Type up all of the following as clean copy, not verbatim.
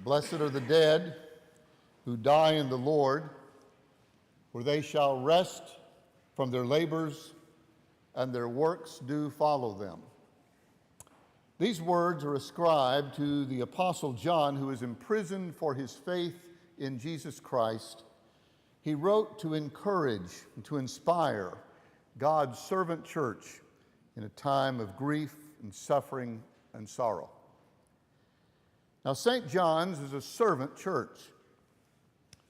Blessed are the dead who die in the Lord, for they shall rest from their labors, and their works do follow them. These words are ascribed to the Apostle John, who is imprisoned for his faith in Jesus Christ. He wrote to encourage and to inspire God's servant church in a time of grief and suffering and sorrow. Now, St. John's is a servant church.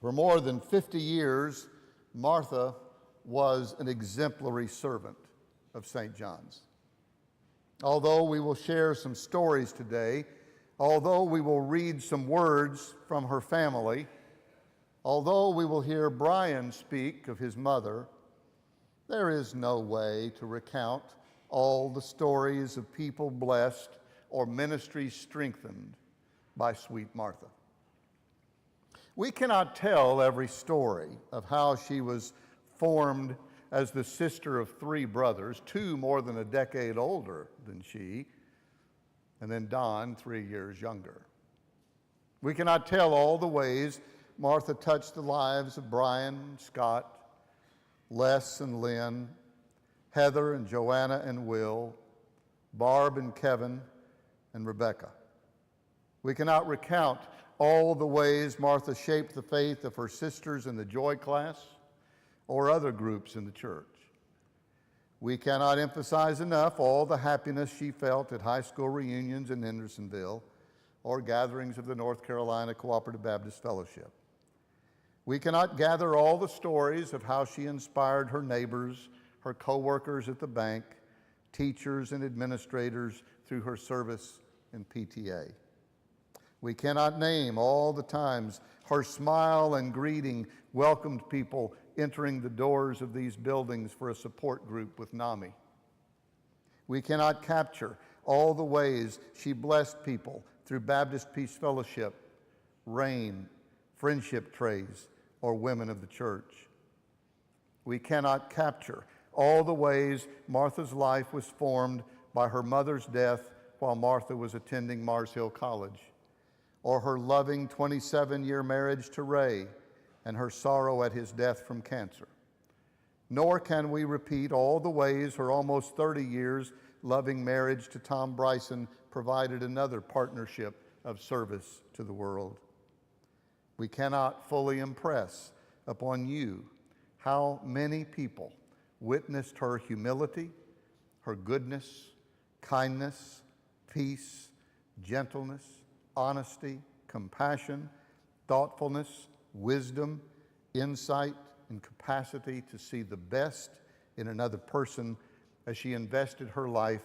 For more than 50 years, Martha was an exemplary servant of St. John's. Although we will share some stories today, although we will read some words from her family, although we will hear Brian speak of his mother, there is no way to recount all the stories of people blessed or ministries strengthened by sweet Martha. We cannot tell every story of how she was formed as the sister of three brothers, two more than a decade older than she, and then Don, 3 years younger. We cannot tell all the ways Martha touched the lives of Brian, Scott, Les and Lynn, Heather and Joanna and Will, Barb and Kevin, and Rebecca. We cannot recount all the ways Martha shaped the faith of her sisters in the Joy class or other groups in the church. We cannot emphasize enough all the happiness she felt at high school reunions in Hendersonville or gatherings of the North Carolina Cooperative Baptist Fellowship. We cannot gather all the stories of how she inspired her neighbors, her co-workers at the bank, teachers and administrators through her service in PTA. We cannot name all the times her smile and greeting welcomed people entering the doors of these buildings for a support group with NAMI. We cannot capture all the ways she blessed people through Baptist Peace Fellowship, RAIN, Friendship Trays, or Women of the Church. We cannot capture all the ways Martha's life was formed by her mother's death while Martha was attending Mars Hill College, or her loving 27-year marriage to Ray and her sorrow at his death from cancer. Nor can we repeat all the ways her almost 30 years loving marriage to Tom Bryson provided another partnership of service to the world. We cannot fully impress upon you how many people witnessed her humility, her goodness, kindness, peace, gentleness, honesty, compassion, thoughtfulness, wisdom, insight, and capacity to see the best in another person as she invested her life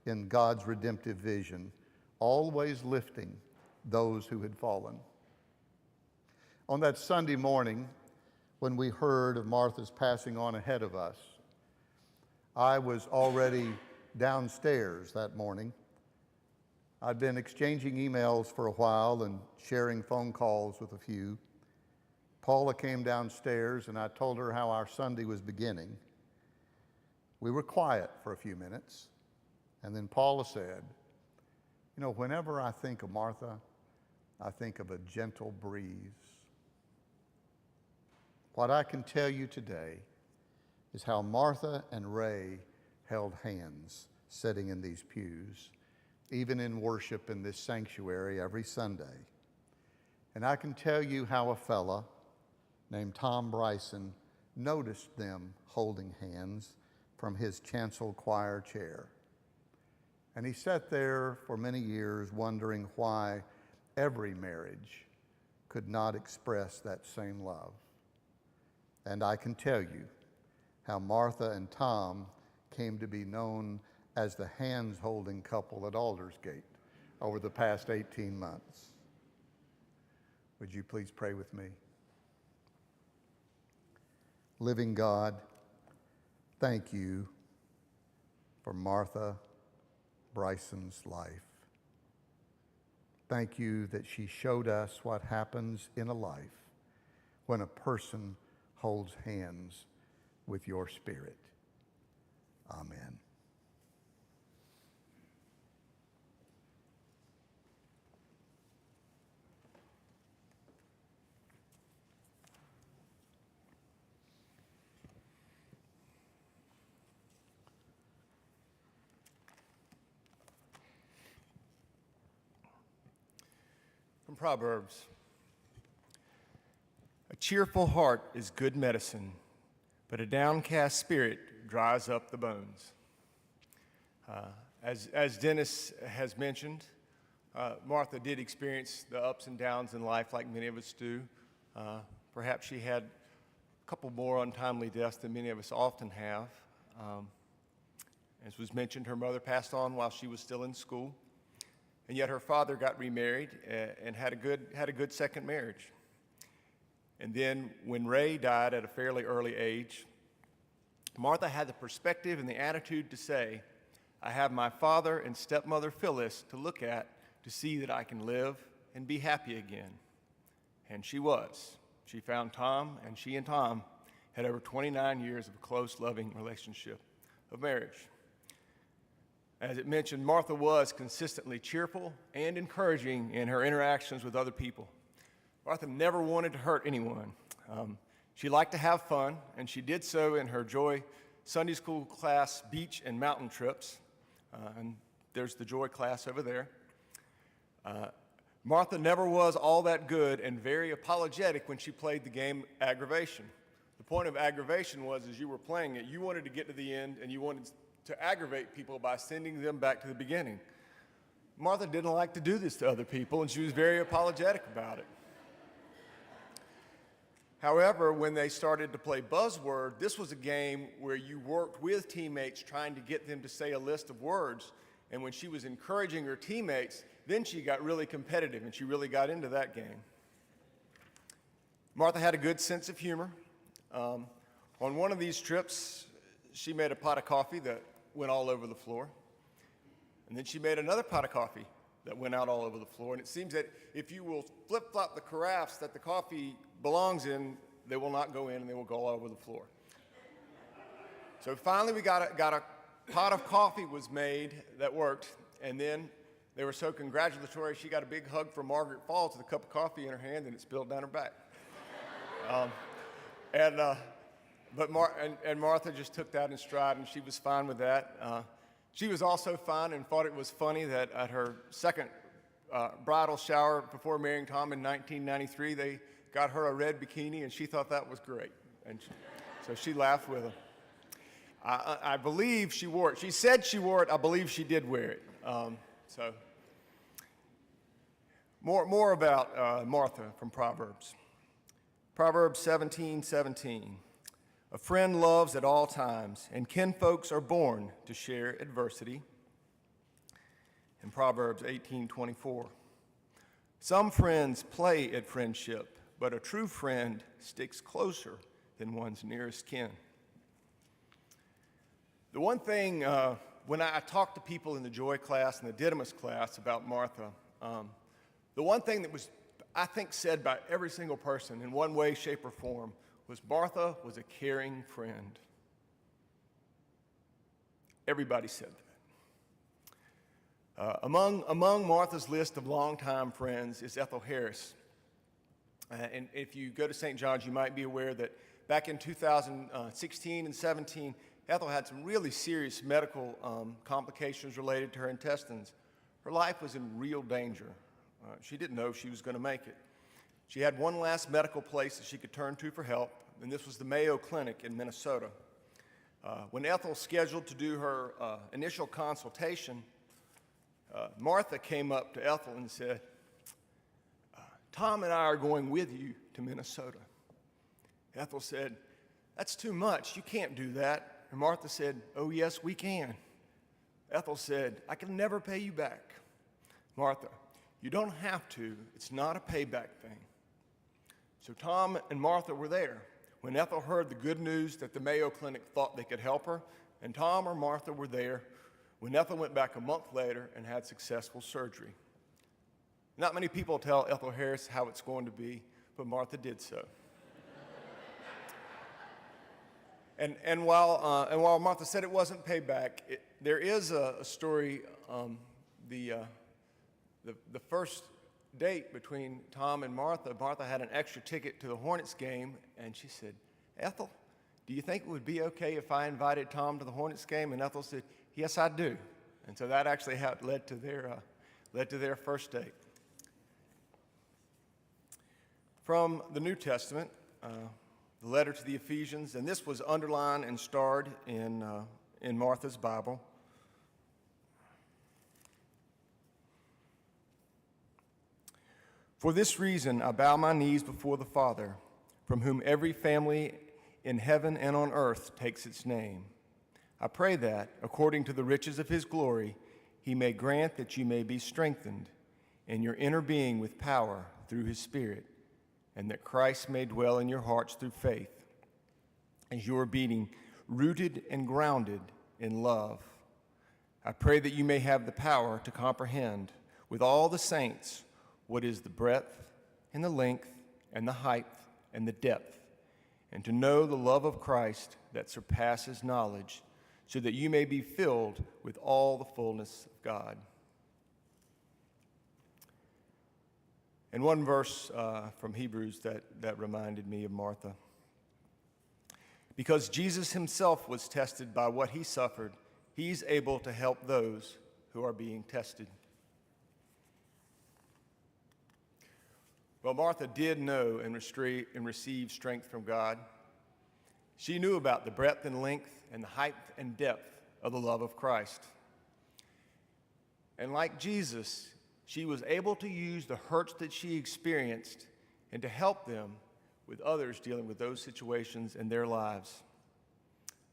in God's redemptive vision, always lifting those who had fallen. On that Sunday morning, when we heard of Martha's passing on ahead of us, I was already downstairs that morning. I'd been exchanging emails for a while and sharing phone calls with a few. Paula came downstairs and I told her how our Sunday was beginning. We were quiet for a few minutes, and then Paula said, "You know, whenever I think of Martha, I think of a gentle breeze." What I can tell you today is how Martha and Ray held hands sitting in these pews, even in worship in this sanctuary every Sunday. And I can tell you how a fella named Tom Bryson noticed them holding hands from his chancel choir chair. And he sat there for many years wondering why every marriage could not express that same love. And I can tell you how Martha and Tom came to be known as the hands-holding couple at Aldersgate over the past 18 months. Would you please pray with me? Living God, thank you for Martha Bryson's life. Thank you that she showed us what happens in a life when a person holds hands with your Spirit. Amen. Proverbs. A cheerful heart is good medicine, but a downcast spirit dries up the bones. As Dennis has mentioned, Martha did experience the ups and downs in life like many of us do. Perhaps she had a couple more untimely deaths than many of us often have. As was mentioned, her mother passed on while she was still in school, and yet her father got remarried and had a good second marriage. And then when Ray died at a fairly early age, Martha had the perspective and the attitude to say, I have my father and stepmother Phyllis to look at to see that I can live and be happy again. And she was. She found Tom, and she and Tom had over 29 years of a close, loving relationship of marriage. As it mentioned, Martha was consistently cheerful and encouraging in her interactions with other people. Martha never wanted to hurt anyone. She liked to have fun, and she did so in her Joy Sunday School class beach and mountain trips. And there's the Joy class over there. Martha never was all that good and very apologetic when she played the game Aggravation. The point of Aggravation was, as you were playing it, you wanted to get to the end and you wanted to aggravate people by sending them back to the beginning. Martha didn't like to do this to other people, and she was very apologetic about it. However, when they started to play Buzzword, this was a game where you worked with teammates trying to get them to say a list of words. And when she was encouraging her teammates, then she got really competitive, and she really got into that game. Martha had a good sense of humor. On one of these trips, she made a pot of coffee that went all over the floor. And then she made another pot of coffee that went out all over the floor. And it seems that if you will flip-flop the carafes that the coffee belongs in, they will not go in and they will go all over the floor. So finally we got a pot of coffee was made that worked, and then they were so congratulatory, she got a big hug from Margaret Falls with a cup of coffee in her hand, and it spilled down her back. But Martha just took that in stride, and she was fine with that. She was also fine and thought it was funny that at her second bridal shower before marrying Tom in 1993, they got her a red bikini, and she thought that was great. And so she laughed with them. I believe she wore it. She said she wore it. I believe she did wear it. So more about Martha from Proverbs. Proverbs 17:17. A friend loves at all times, and kinfolks are born to share adversity. In Proverbs 18:24. Some friends play at friendship, but a true friend sticks closer than one's nearest kin. The one thing, when I talk to people in the Joy class and the Didymus class about Martha, the one thing that was, I think, said by every single person in one way, shape, or form was Martha was a caring friend. Everybody said that. Among Martha's list of longtime friends is Ethel Harris. And if you go to St. John's, you might be aware that back in 2016 and 17, Ethel had some really serious medical complications related to her intestines. Her life was in real danger. She didn't know if she was going to make it. She had one last medical place that she could turn to for help, and this was the Mayo Clinic in Minnesota. When Ethel scheduled to do her initial consultation, Martha came up to Ethel and said, Tom and I are going with you to Minnesota. Ethel said, that's too much. You can't do that. And Martha said, oh, yes, we can. Ethel said, I can never pay you back. Martha, you don't have to. It's not a payback thing. So Tom and Martha were there when Ethel heard the good news that the Mayo Clinic thought they could help her, and Tom or Martha were there when Ethel went back a month later and had successful surgery. Not many people tell Ethel Harris how it's going to be, but Martha did so. And while Martha said it wasn't payback, there is a story. The first date between Tom and Martha had an extra ticket to the Hornets game, and she said, Ethel, do you think it would be okay if I invited Tom to the Hornets game? And Ethel said, yes, I do. And so that actually led to their first date. from the New Testament, the letter to the Ephesians, and this was underlined and starred in Martha's Bible. For this reason, I bow my knees before the Father, from whom every family in heaven and on earth takes its name. I pray that, according to the riches of his glory, he may grant that you may be strengthened in your inner being with power through his Spirit, and that Christ may dwell in your hearts through faith, as you are being rooted and grounded in love. I pray that you may have the power to comprehend with all the saints what is the breadth and the length and the height and the depth, and to know the love of Christ that surpasses knowledge, so that you may be filled with all the fullness of God. And one verse from Hebrews that reminded me of Martha. Because Jesus himself was tested by what he suffered, he's able to help those who are being tested. Well, Martha did know and receive strength from God. She knew about the breadth and length and the height and depth of the love of Christ. And like Jesus, she was able to use the hurts that she experienced and to help them with others dealing with those situations in their lives.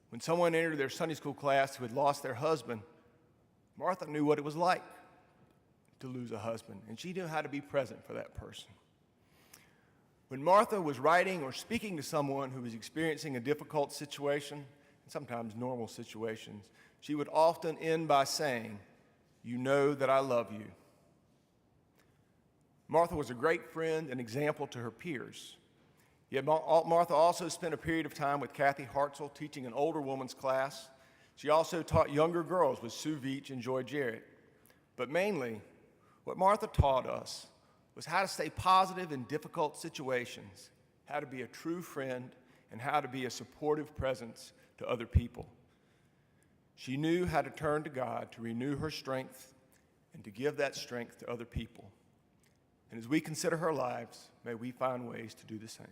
When someone entered their Sunday school class who had lost their husband, Martha knew what it was like to lose a husband, and she knew how to be present for that person. When Martha was writing or speaking to someone who was experiencing a difficult situation, and sometimes normal situations, she would often end by saying, "You know that I love you." Martha was a great friend and example to her peers. Yet Martha also spent a period of time with Kathy Hartzell teaching an older woman's class. She also taught younger girls with Sue Veach and Joy Jarrett. But mainly, what Martha taught us was how to stay positive in difficult situations, how to be a true friend, and how to be a supportive presence to other people. She knew how to turn to God to renew her strength and to give that strength to other people. And as we consider her lives, may we find ways to do the same.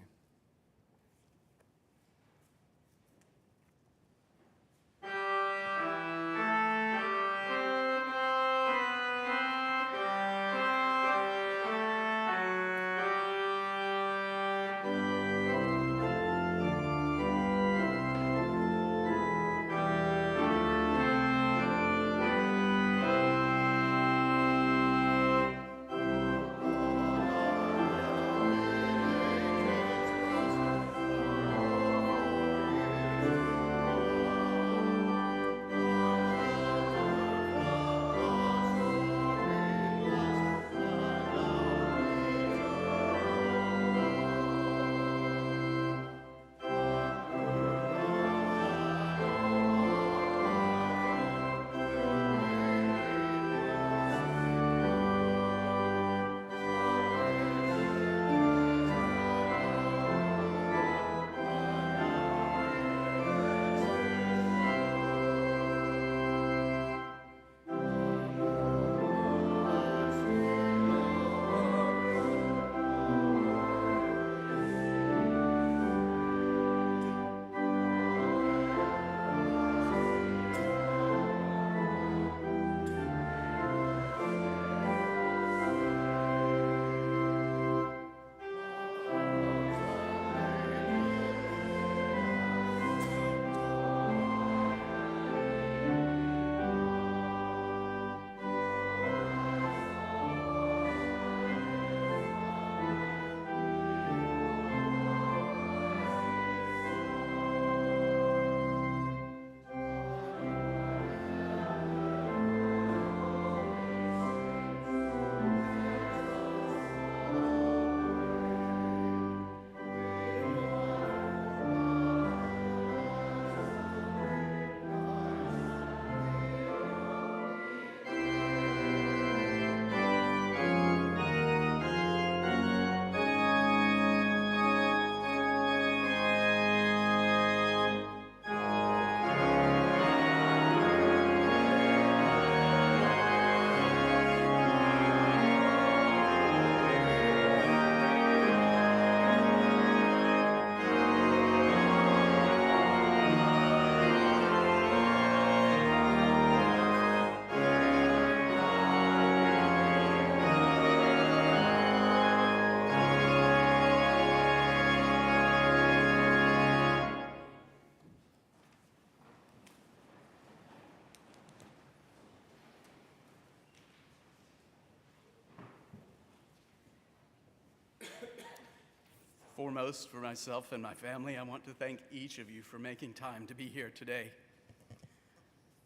Foremost, for myself and my family, I want to thank each of you for making time to be here today.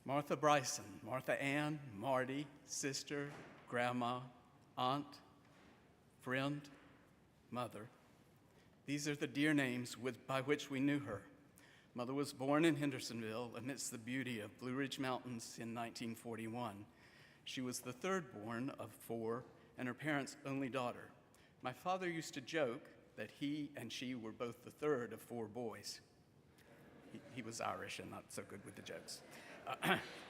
Martha Bryson, Martha Ann, Marty, sister, grandma, aunt, friend, mother. These are the dear names by which we knew her. Mother was born in Hendersonville amidst the beauty of Blue Ridge Mountains in 1941. She was the third born of four and her parents' only daughter. My father used to joke that he and she were both the third of four boys. He was Irish and not so good with the jokes.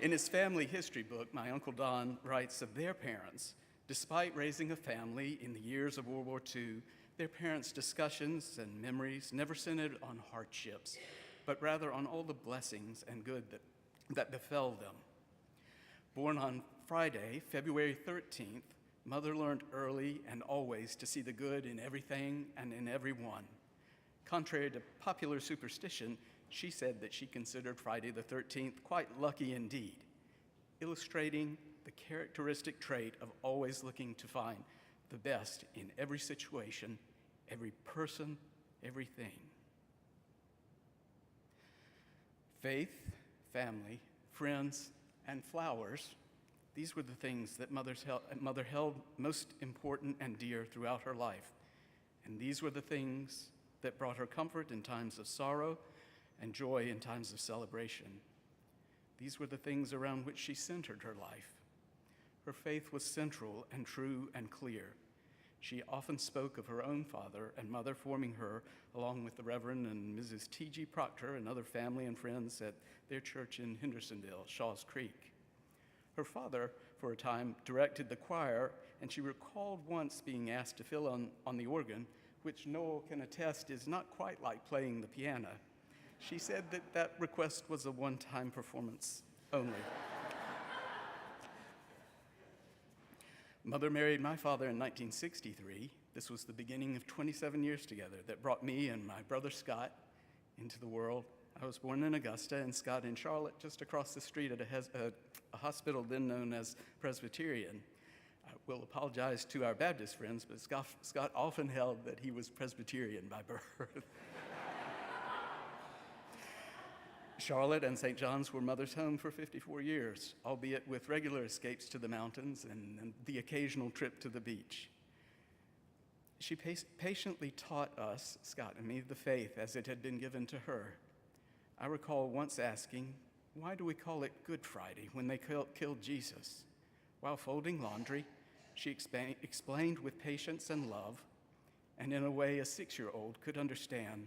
In his family history book, my Uncle Don writes of their parents. Despite raising a family in the years of World War II, their parents' discussions and memories never centered on hardships, but rather on all the blessings and good that befell them. Born on Friday, February 13th, Mother learned early and always to see the good in everything and in everyone. Contrary to popular superstition, she said that she considered Friday the 13th quite lucky indeed, illustrating the characteristic trait of always looking to find the best in every situation, every person, everything. Faith, family, friends, and flowers, these were the things that Mother held most important and dear throughout her life. And these were the things that brought her comfort in times of sorrow and joy in times of celebration. These were the things around which she centered her life. Her faith was central and true and clear. She often spoke of her own father and mother forming her, along with the Reverend and Mrs. T.G. Proctor and other family and friends at their church in Hendersonville, Shaw's Creek. Her father, for a time, directed the choir, and she recalled once being asked to fill on the organ, which Noel can attest is not quite like playing the piano. She said that request was a one-time performance only. Mother married my father in 1963. This was the beginning of 27 years together that brought me and my brother Scott into the world. I was born in Augusta and Scott in Charlotte, just across the street at a hospital then known as Presbyterian. I will apologize to our Baptist friends, but Scott often held that he was Presbyterian by birth. Charlotte and St. John's were Mother's home for 54 years, albeit with regular escapes to the mountains and the occasional trip to the beach. She patiently taught us, Scott and me, the faith as it had been given to her. I recall once asking, why do we call it Good Friday when they killed Jesus? While folding laundry, she explained with patience and love, and in a way a 6-year-old could understand,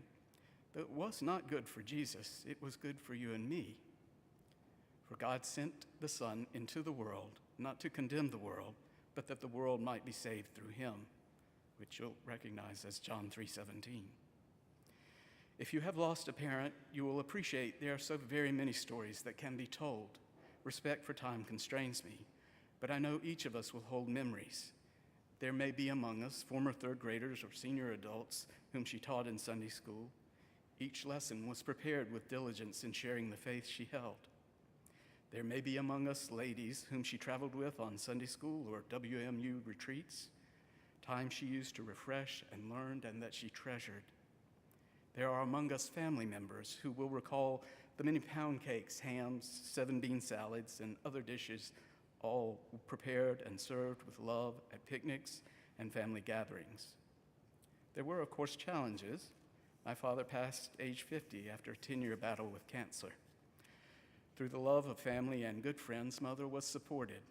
that it was not good for Jesus, it was good for you and me. For God sent the Son into the world, not to condemn the world, but that the world might be saved through him, which you'll recognize as John 3:17. If you have lost a parent, you will appreciate there are so very many stories that can be told. Respect for time constrains me, but I know each of us will hold memories. There may be among us former third graders or senior adults whom she taught in Sunday school. Each lesson was prepared with diligence in sharing the faith she held. There may be among us ladies whom she traveled with on Sunday school or WMU retreats, time she used to refresh and learned and that she treasured. There are among us family members who will recall the many pound cakes, hams, 7-bean salads, and other dishes, all prepared and served with love at picnics and family gatherings. There were, of course, challenges. My father passed age 50 after a 10-year battle with cancer. Through the love of family and good friends, Mother was supported,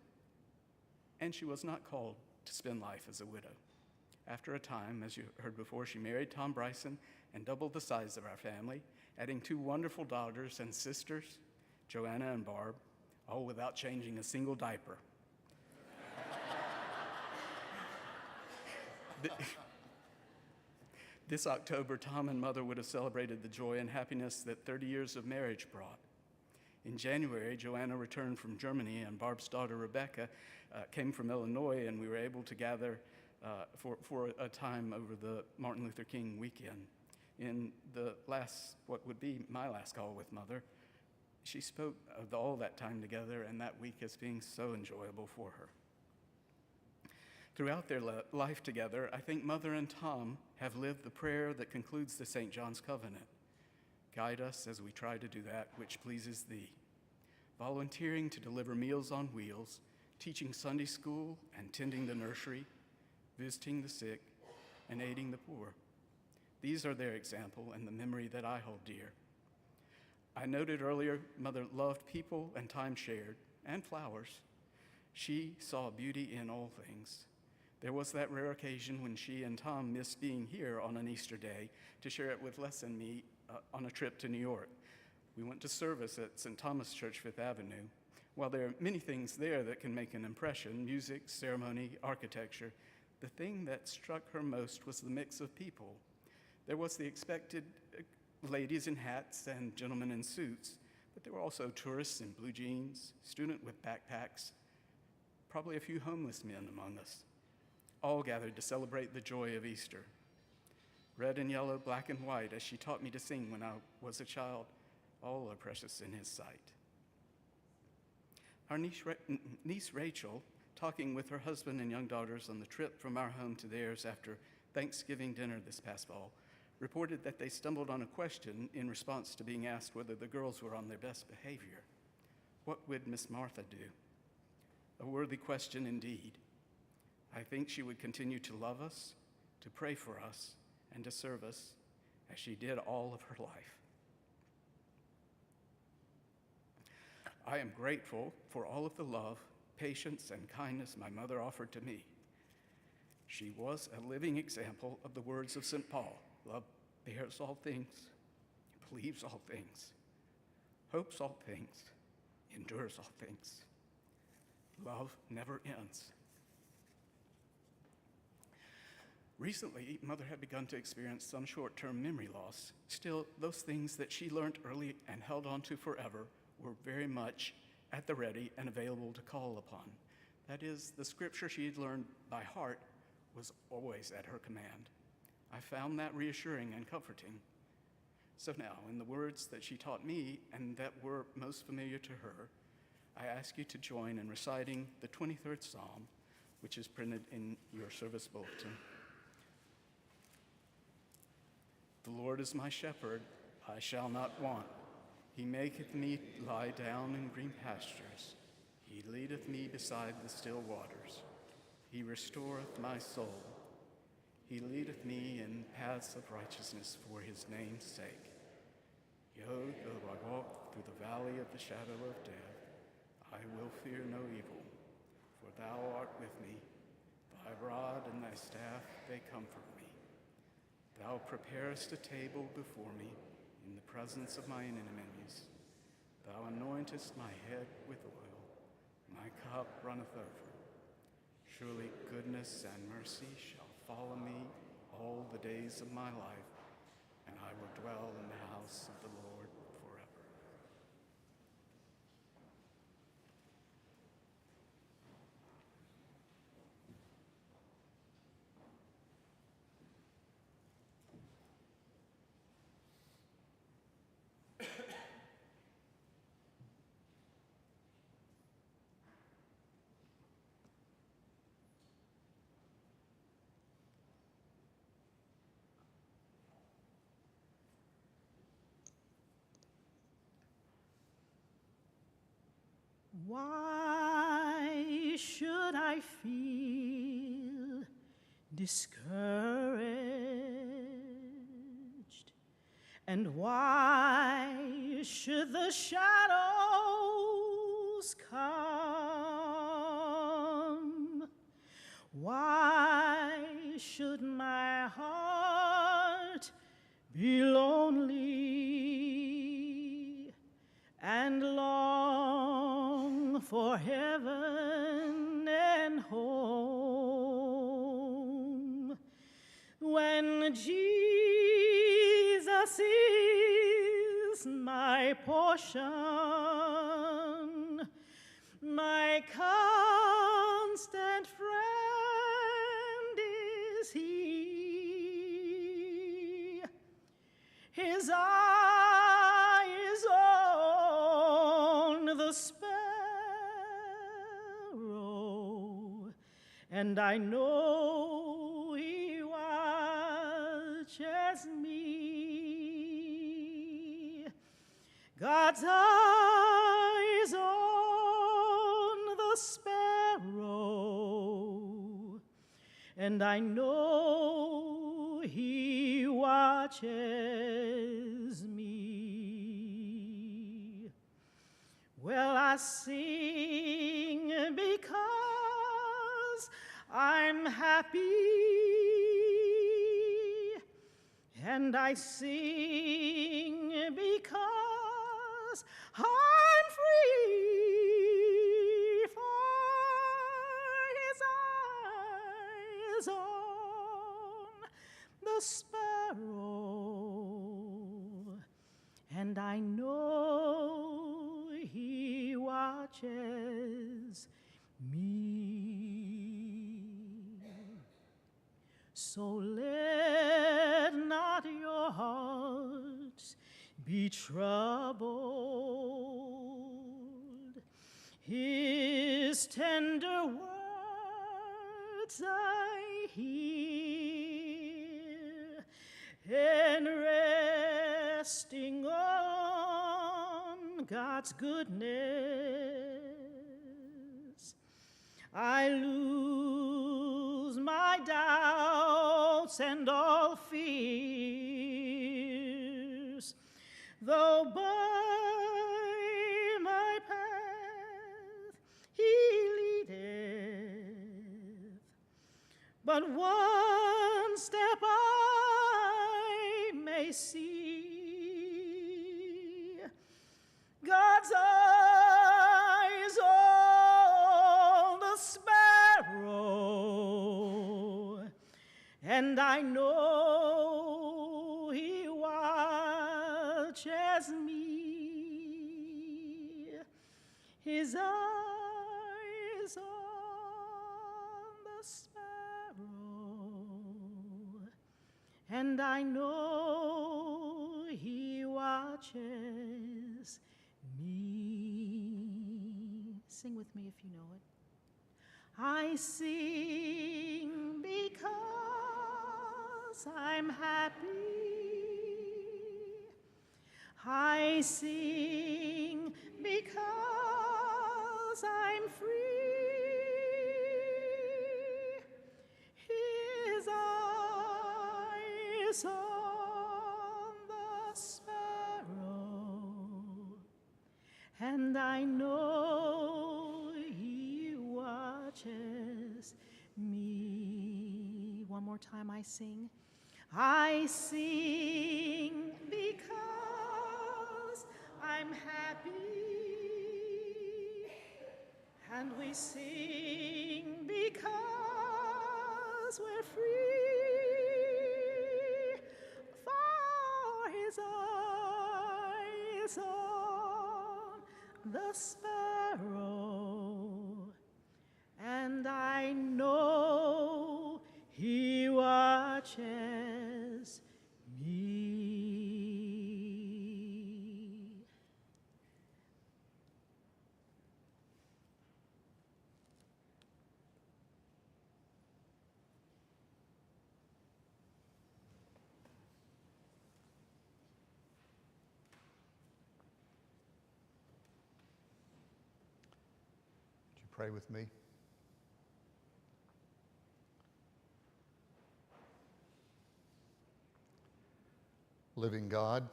and she was not called to spend life as a widow. After a time, as you heard before, she married Tom Bryson and doubled the size of our family, adding 2 wonderful daughters and sisters, Joanna and Barb, all without changing a single diaper. This October, Tom and Mother would have celebrated the joy and happiness that 30 years of marriage brought. In January, Joanna returned from Germany, and Barb's daughter, Rebecca, came from Illinois, and we were able to gather for a time over the Martin Luther King weekend. In what would be my last call with Mother, she spoke of all that time together and that week as being so enjoyable for her. Throughout their life together, I think Mother and Tom have lived the prayer that concludes the St. John's Covenant. Guide us as we try to do that which pleases thee. Volunteering to deliver meals on wheels, teaching Sunday school and tending the nursery, visiting the sick, and aiding the poor. These are their example and the memory that I hold dear. I noted earlier, Mother loved people and time shared, and flowers. She saw beauty in all things. There was that rare occasion when she and Tom missed being here on an Easter day to share it with Les and me on a trip to New York. We went to service at St. Thomas Church, Fifth Avenue. While there are many things there that can make an impression, music, ceremony, architecture, the thing that struck her most was the mix of people. There was the expected ladies in hats and gentlemen in suits, but there were also tourists in blue jeans, students with backpacks, probably a few homeless men among us, all gathered to celebrate the joy of Easter. Red and yellow, black and white, as she taught me to sing when I was a child, all are precious in his sight. Our niece Rachel, talking with her husband and young daughters on the trip from our home to theirs after Thanksgiving dinner this past fall, reported that they stumbled on a question in response to being asked whether the girls were on their best behavior. What would Miss Martha do? A worthy question indeed. I think she would continue to love us, to pray for us, and to serve us as she did all of her life. I am grateful for all of the love, patience, and kindness my mother offered to me. She was a living example of the words of St. Paul: love bears all things, believes all things, hopes all things, endures all things. Love never ends. Recently, Mother had begun to experience some short-term memory loss. Still, those things that she learned early and held on to forever were very much at the ready and available to call upon. That is, the scripture she had learned by heart was always at her command. I found that reassuring and comforting. So now, in the words that she taught me and that were most familiar to her, I ask you to join in reciting the 23rd Psalm, which is printed in your service bulletin. The Lord is my shepherd, I shall not want. He maketh me lie down in green pastures. He leadeth me beside the still waters. He restoreth my soul. He leadeth me in paths of righteousness for his name's sake. Yea, though I walk through the valley of the shadow of death, I will fear no evil, for thou art with me. Thy rod and thy staff, they comfort me. Thou preparest a table before me in the presence of my enemies. Thou anointest my head with oil. My cup runneth over. Surely goodness and mercy shall follow me all the days of my life, and I will dwell in the house of the Lord forever. Why should I feel discouraged? And why should the shadows come? Why should my heart be lonely and long for heaven and home, when Jesus is my portion, my constant friend is he. His eye is on the sparrow, and I know He watches me. God's eyes on the sparrow, and I know He watches me. Well, I sing because I'm happy, and I sing because I'm free, for His eyes on the sparrow, and I know He watches me. So let not your hearts be troubled. His tender words I hear, and resting on God's goodness, I lose my doubts and all fears, though by my path He leadeth, but one step I may see, God's eyes on the sparrow, and I know He watches me. His eyes on the sparrow, and I know He watches me. Sing with me if you know it. I sing because I'm happy. I sing because I'm free. His eyes on the sparrow, and I know He watches me. One more time, I sing. I sing because I'm happy, and we sing because we're free, for His eyes on the sparrow, and I know He watches me. Would you pray with me? Living God,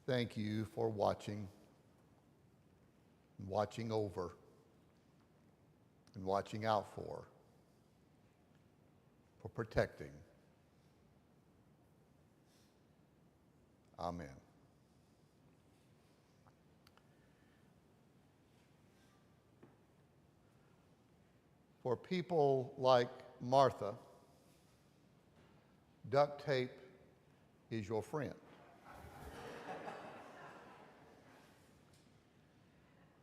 thank you for watching, and watching over, and watching out for protecting. Amen. For people like Martha, duct tape is your friend.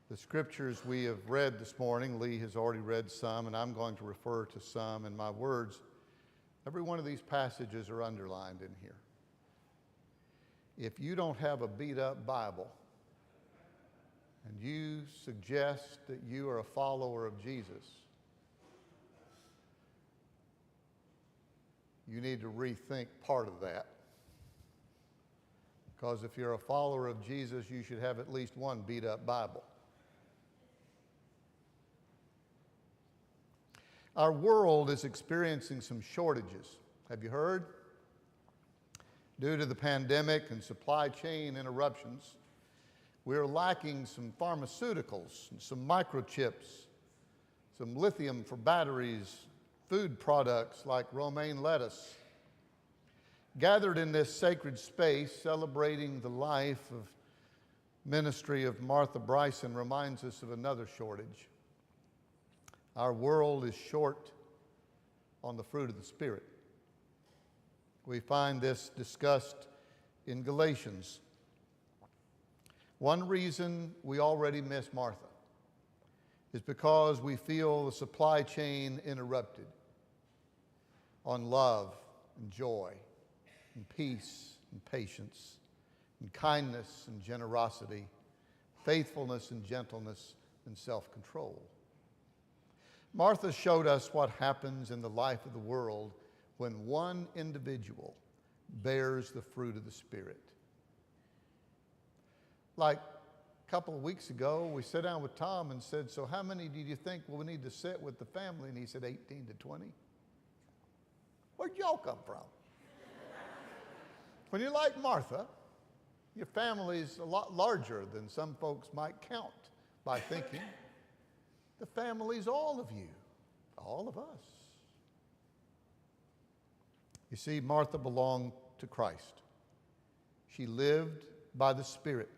The scriptures we have read this morning, Lee has already read some, and I'm going to refer to some in my words. Every one of these passages are underlined in here. If you don't have a beat-up Bible, and you suggest that you are a follower of Jesus, you need to rethink part of that. Because if you're a follower of Jesus, you should have at least one beat-up Bible. Our world is experiencing some shortages. Have you heard? Due to the pandemic and supply chain interruptions, we're lacking some pharmaceuticals, some microchips, some lithium for batteries, food products like romaine lettuce. Gathered in this sacred space, celebrating the life of ministry of Martha Bryson reminds us of another shortage. Our world is short on the fruit of the Spirit. We find this discussed in Galatians. One reason we already miss Martha is because we feel the supply chain interrupted on love and joy and peace and patience and kindness and generosity, faithfulness and gentleness and self-control. Martha showed us what happens in the life of the world when one individual bears the fruit of the Spirit. Like a couple of weeks ago, we sat down with Tom and said, so how many do you think we need to sit with the family? And he said 18 to 20. Where'd y'all come from? When you're like Martha, your family's a lot larger than some folks might count by thinking. The family's all of you, all of us. You see, Martha belonged to Christ. She lived by the Spirit.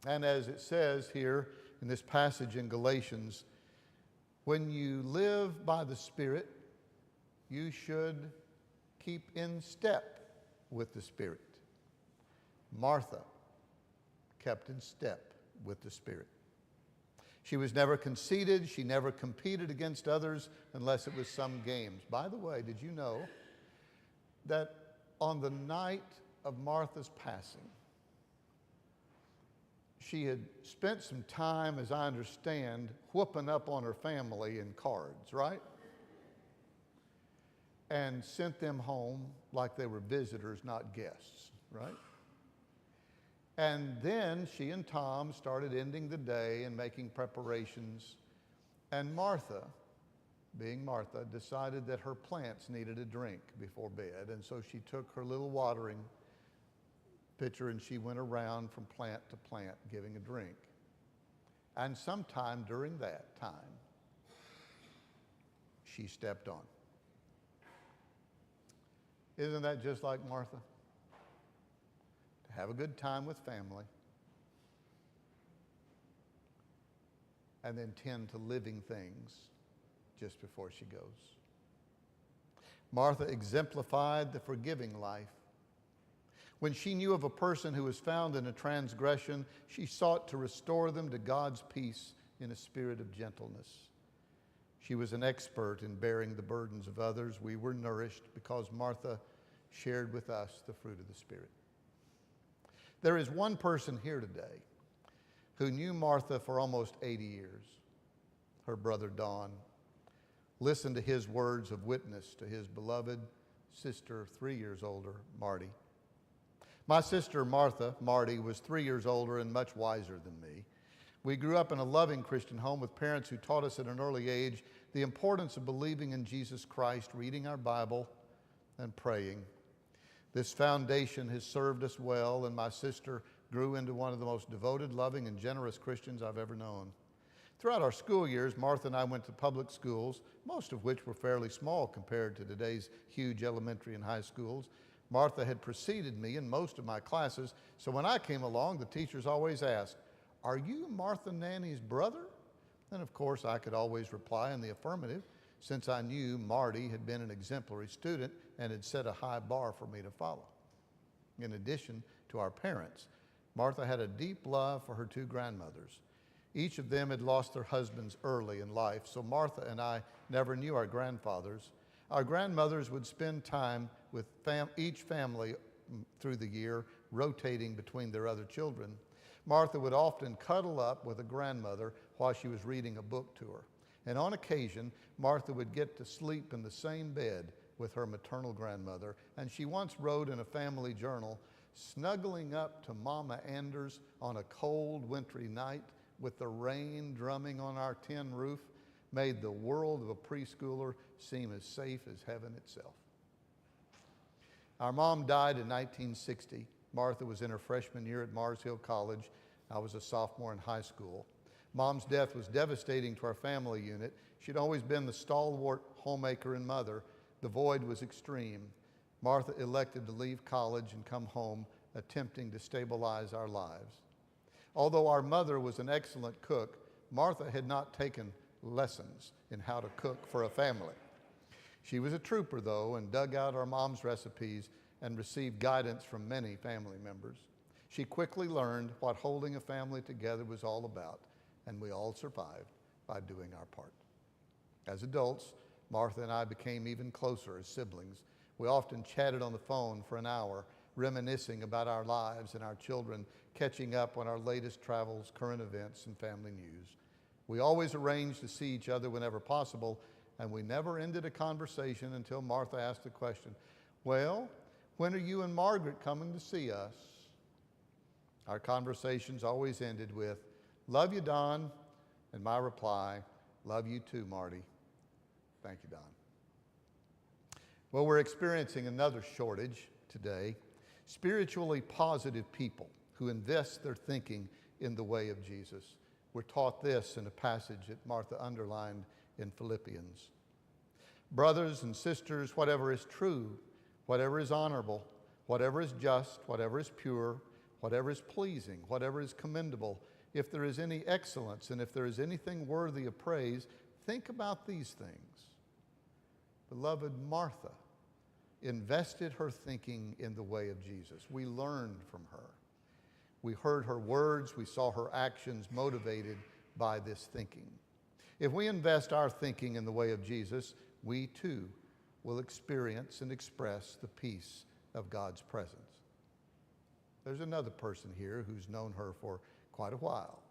And as it says here in this passage in Galatians, when you live by the Spirit, you should keep in step with the Spirit. Martha kept in step with the Spirit. She was never conceited. She never competed against others unless it was some games. By the way, did you know that on the night of Martha's passing, she had spent some time, as I understand, whooping up on her family in cards, right? And sent them home like they were visitors, not guests, right? And then she and Tom started ending the day and making preparations. And Martha, being Martha, decided that her plants needed a drink before bed. And so she took her little watering pitcher and she went around from plant to plant giving a drink. And sometime during that time, she stepped on. Isn't that just like Martha? To have a good time with family and then tend to living things just before she goes. Martha exemplified the forgiving life. When she knew of a person who was found in a transgression, she sought to restore them to God's peace in a spirit of gentleness. She was an expert in bearing the burdens of others. We were nourished because Martha shared with us the fruit of the Spirit. There is one person here today who knew Martha for almost 80 years, her brother Don. Listen to his words of witness to his beloved sister, 3 years older, Marty. My sister Martha, Marty, was 3 years older and much wiser than me. We grew up in a loving Christian home with parents who taught us at an early age the importance of believing in Jesus Christ, reading our Bible, and praying. This foundation has served us well, and my sister grew into one of the most devoted, loving, and generous Christians I've ever known. Throughout our school years, Martha and I went to public schools, most of which were fairly small compared to today's huge elementary and high schools. Martha had preceded me in most of my classes, so when I came along, the teachers always asked, "Are you Martha Nanny's brother?" And of course, I could always reply in the affirmative, since I knew Marty had been an exemplary student and had set a high bar for me to follow. In addition to our parents, Martha had a deep love for her two grandmothers. Each of them had lost their husbands early in life, so Martha and I never knew our grandfathers. Our grandmothers would spend time with each family through the year, rotating between their other children. Martha would often cuddle up with a grandmother while she was reading a book to her. And on occasion, Martha would get to sleep in the same bed with her maternal grandmother, and she once wrote in a family journal, "Snuggling up to Mama Anders on a cold wintry night with the rain drumming on our tin roof made the world of a preschooler seem as safe as heaven itself." Our mom died in 1960. Martha was in her freshman year at Mars Hill College. I was a sophomore in high school. Mom's death was devastating to our family unit. She'd always been the stalwart homemaker and mother. The void was extreme. Martha elected to leave college and come home, attempting to stabilize our lives. Although our mother was an excellent cook, Martha had not taken lessons in how to cook for a family. She was a trooper, though, and dug out our mom's recipes and received guidance from many family members. She quickly learned what holding a family together was all about, and we all survived by doing our part. As adults, Martha and I became even closer as siblings. We often chatted on the phone for an hour, reminiscing about our lives and our children, catching up on our latest travels, current events, and family news. We always arranged to see each other whenever possible, and we never ended a conversation until Martha asked the question, "Well, when are you and Margaret coming to see us?" Our conversations always ended with, "Love you, Don," and my reply, "Love you too, Marty." Thank you, Don. Well, we're experiencing another shortage today. Spiritually positive people who invest their thinking in the way of Jesus. We're taught this in a passage that Martha underlined in Philippians. Brothers and sisters, whatever is true, whatever is honorable, whatever is just, whatever is pure, whatever is pleasing, whatever is commendable, if there is any excellence and if there is anything worthy of praise, think about these things. Beloved, Martha invested her thinking in the way of Jesus. We learned from her. We heard her words, we saw her actions motivated by this thinking. If we invest our thinking in the way of Jesus, we too will experience and express the peace of God's presence. There's another person here who's known her for quite a while.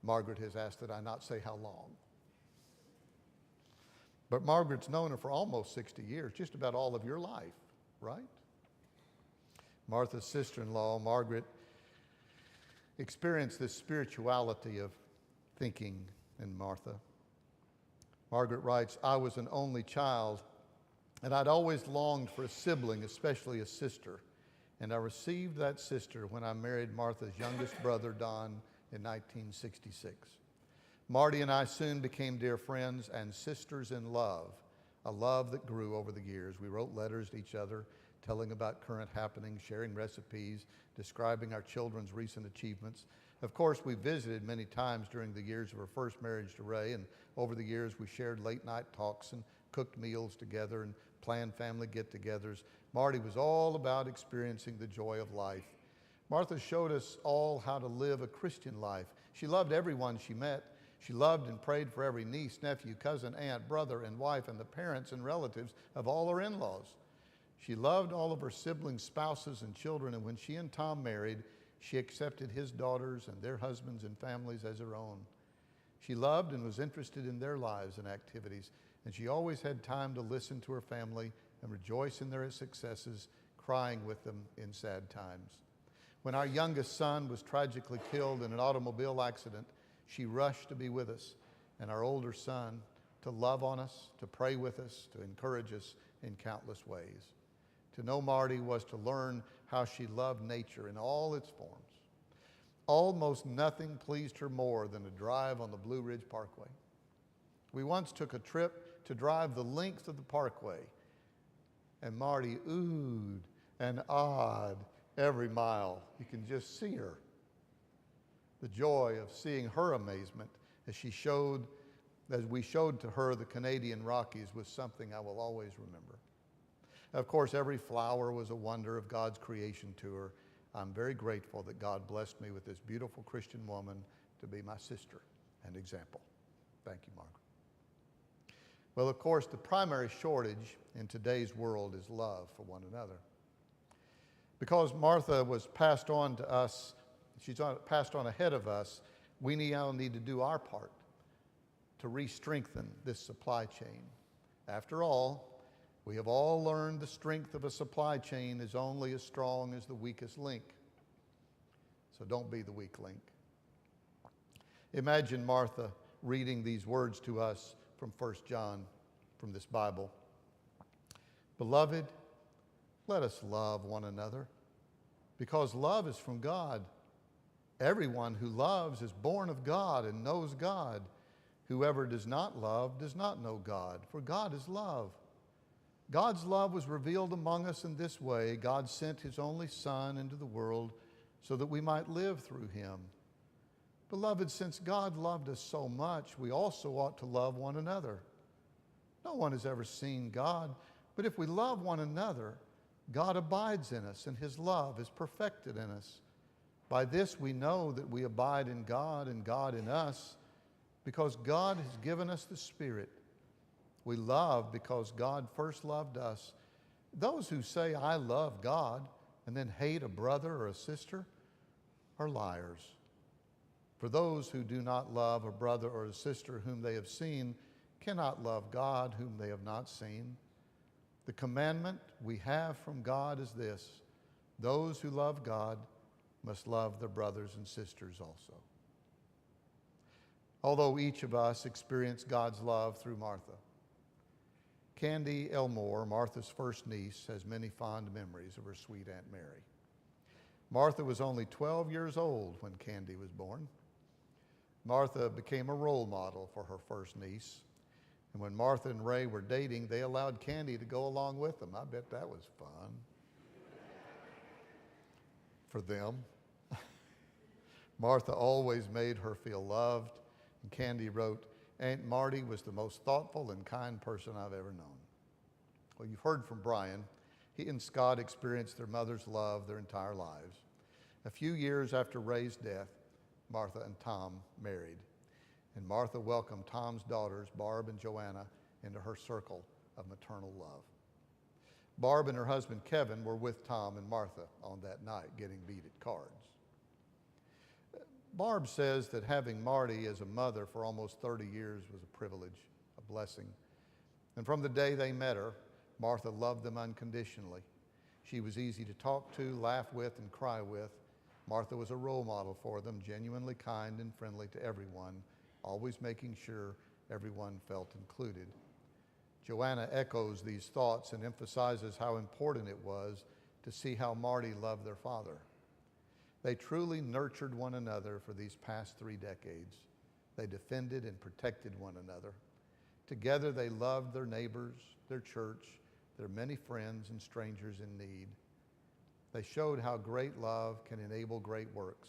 Margaret has asked that I not say how long. But Margaret's known her for almost 60 years, just about all of your life, right? Martha's sister-in-law, Margaret, experienced this spirituality of thinking in Martha. Margaret writes, "I was an only child, and I'd always longed for a sibling, especially a sister. And I received that sister when I married Martha's youngest brother, Don, in 1966. Marty and I soon became dear friends and sisters in love, a love that grew over the years. We wrote letters to each other, telling about current happenings, sharing recipes, describing our children's recent achievements. Of course, we visited many times during the years of her first marriage to Ray, and over the years we shared late-night talks and cooked meals together and planned family get-togethers. Marty was all about experiencing the joy of life. Martha showed us all how to live a Christian life. She loved everyone she met. She loved and prayed for every niece, nephew, cousin, aunt, brother, and wife, and the parents and relatives of all her in-laws. She loved all of her siblings, spouses, and children, and when she and Tom married, she accepted his daughters and their husbands and families as her own. She loved and was interested in their lives and activities, and she always had time to listen to her family and rejoice in their successes, crying with them in sad times. When our youngest son was tragically killed in an automobile accident, she rushed to be with us, and our older son to love on us, to pray with us, to encourage us in countless ways. To know Marty was to learn how she loved nature in all its forms. Almost nothing pleased her more than a drive on the Blue Ridge Parkway. We once took a trip to drive the length of the parkway, and Marty oohed and ahed every mile. You can just see her. The joy of seeing her amazement as we showed to her the Canadian Rockies was something I will always remember. Of course, every flower was a wonder of God's creation to her. I'm very grateful that God blessed me with this beautiful Christian woman to be my sister and example. Thank you, Margaret. Well, of course, the primary shortage in today's world is love for one another. Because Martha was passed on to us, she's passed on ahead of us, we now need to do our part to re-strengthen this supply chain. After all, We have all learned the strength of a supply chain is only as strong as the weakest link. So don't be the weak link. Imagine Martha reading these words to us from 1 John, from this Bible. Beloved, let us love one another, because love is from God. Everyone who loves is born of God and knows God. Whoever does not love does not know God, for God is love. God's love was revealed among us in this way. God sent his only Son into the world so that we might live through him. Beloved, since God loved us so much, we also ought to love one another. No one has ever seen God, but if we love one another, God abides in us, and his love is perfected in us. By this we know that we abide in God and God in us, because God has given us the Spirit. We love because God first loved us. Those who say, I love God, and then hate a brother or a sister are liars. For those who do not love a brother or a sister whom they have seen cannot love God whom they have not seen. The commandment we have from God is this: those who love God must love their brothers and sisters also. Although each of us experienced God's love through Martha, Candy Elmore, Martha's first niece, has many fond memories of her sweet Aunt Mary. Martha was only 12 years old when Candy was born. Martha became a role model for her first niece. And when Martha and Ray were dating, they allowed Candy to go along with them. I bet that was fun for them. Martha always made her feel loved. And Candy wrote, Aunt Marty was the most thoughtful and kind person I've ever known. Well, you've heard from Brian. He and Scott experienced their mother's love their entire lives. A few years after Ray's death, Martha and Tom married. And Martha welcomed Tom's daughters, Barb and Joanna, into her circle of maternal love. Barb and her husband, Kevin, were with Tom and Martha on that night getting beat at cards. Barb says that having Marty as a mother for almost 30 years was a privilege, a blessing. And from the day they met her, Martha loved them unconditionally. She was easy to talk to, laugh with, and cry with. Martha was a role model for them, genuinely kind and friendly to everyone, always making sure everyone felt included. Joanna echoes these thoughts and emphasizes how important it was to see how Marty loved their father. They truly nurtured one another for these past 3 decades. They defended and protected one another. Together they loved their neighbors, their church, their many friends and strangers in need. They showed how great love can enable great works.